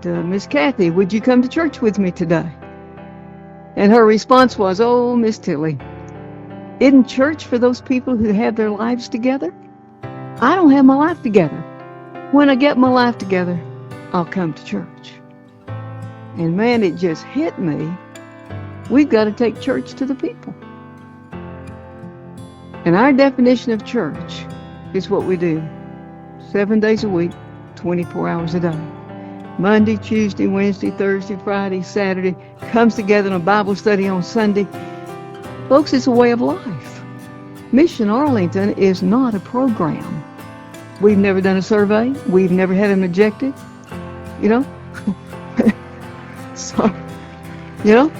Miss Kathy, would you come to church with me today? And her response was, oh, Miss Tilly, isn't church for those people who have their lives together? I don't have my life together. When I get my life together, I'll come to church. And man, it just hit me. We've got to take church to the people. And our definition of church is what we do 7 days a week, 24 hours a day. Monday, Tuesday, Wednesday, Thursday, Friday, Saturday, comes together in a Bible study on Sunday. Folks, it's a way of life. Mission Arlington is not a program. We've never done a survey. We've never had them rejected. You know? So, you know?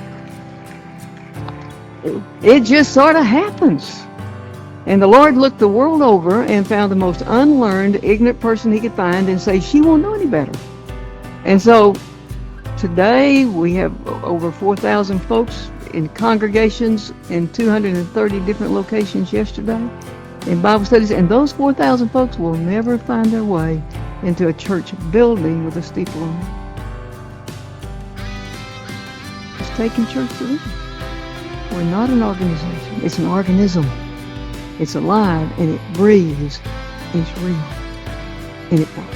It just sort of happens. And the Lord looked the world over and found the most unlearned, ignorant person he could find and say, she won't know any better. And so today we have over 4,000 folks in congregations in 230 different locations yesterday in Bible studies. And those 4,000 folks will never find their way into a church building with a steeple on it. It's taking church to them. We're not an organization. It's an organism. It's alive and it breathes. It's real. And it works.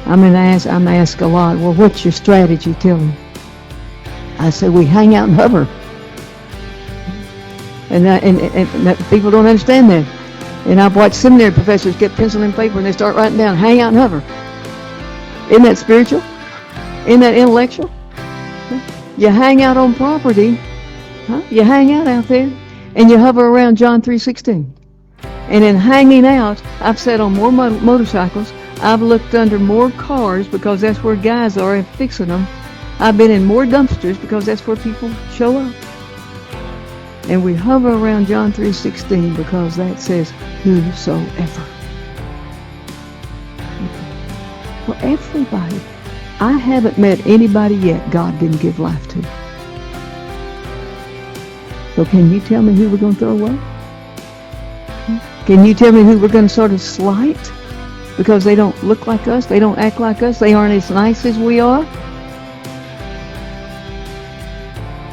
I'm asked a lot, well, what's your strategy, Tilly? I said, we hang out and hover. And people don't understand that. And I've watched seminary professors get pencil and paper and they start writing down, hang out and hover. Isn't that spiritual? Isn't that intellectual? You hang out on property. You hang out there and you hover around John 3:16. And in hanging out, I've sat on more motorcycles. I've looked under more cars because that's where guys are and fixing them. I've been in more dumpsters because that's where people show up. And we hover around John 3:16 because that says, whosoever. For everybody. I haven't met anybody yet God didn't give life to. So can you tell me who we're going to throw away? Can you tell me who we're going to sort of slight? Because they don't look like us, they don't act like us, they aren't as nice as we are?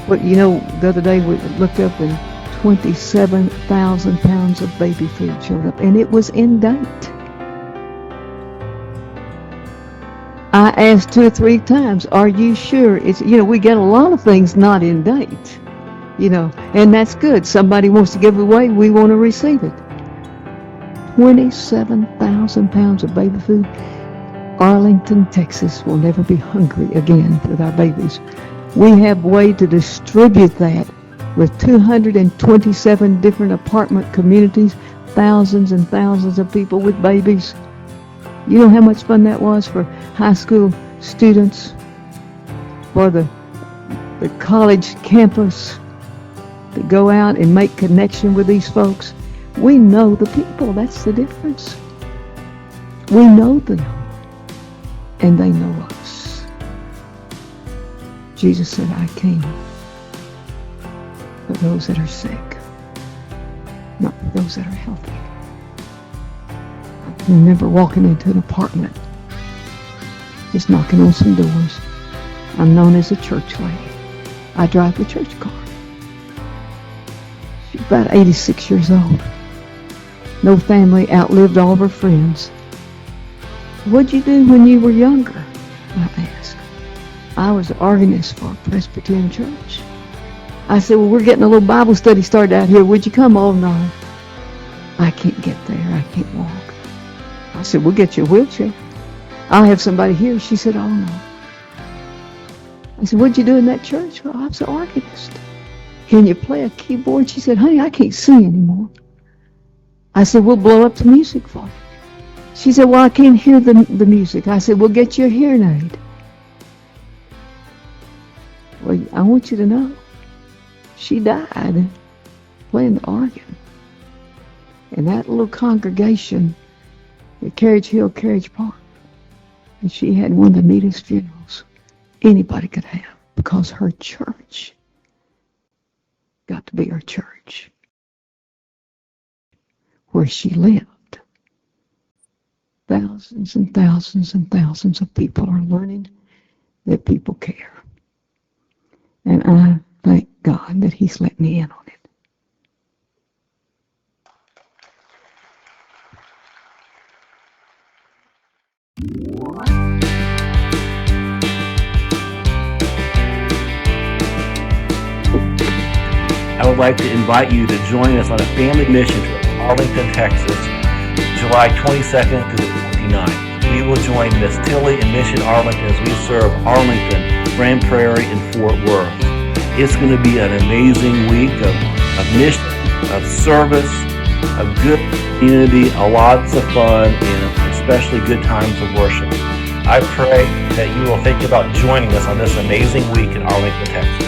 But you know, the other day we looked up and 27,000 pounds of baby food showed up, and it was in date. I asked 2 or 3 times, are you sure? It's, you know, we get a lot of things not in date, you know, and that's good. Somebody wants to give it away, we want to receive it. 27,000 pounds of baby food. Arlington, Texas will never be hungry again with our babies. We have a way to distribute that with 227 different apartment communities, thousands and thousands of people with babies. You know how much fun that was for high school students, for the college campus, to go out and make connection with these folks. We know the people. That's the difference. We know them, and they know us. Jesus said, I came for those that are sick, not for those that are healthy. I remember walking into an apartment, just knocking on some doors. I'm known as a church lady. I drive the church car. She's about 86 years old. No family, outlived all of her friends. What'd you do when you were younger? I asked. I was an organist for a Presbyterian church. I said, well, we're getting a little Bible study started out here. Would you come? Oh, no. I can't get there. I can't walk. I said, we'll get you a wheelchair. I'll have somebody here. She said, oh, no. I said, what'd you do in that church? Well, I was an organist. Can you play a keyboard? She said, honey, I can't sing anymore. I said, we'll blow up the music for you. She said, well, I can't hear the music. I said, we'll get you a hearing aid. Well, I want you to know, she died playing the organ. And that little congregation at Carriage Hill, Carriage Park, and she had one of the neatest funerals anybody could have because her church got to be her church, where she lived. thousands and thousands and thousands of people are learning that people care. And I thank God that He's let me in on it. I would like to invite you to join us on a family mission trip to Arlington, Texas, July 22nd through the 29th. We will join Miss Tilly and Mission Arlington as we serve Arlington, Grand Prairie, and Fort Worth. It's going to be an amazing week of mission, of service, of good community, lots of fun, and especially good times of worship. I pray that you will think about joining us on this amazing week in Arlington, Texas.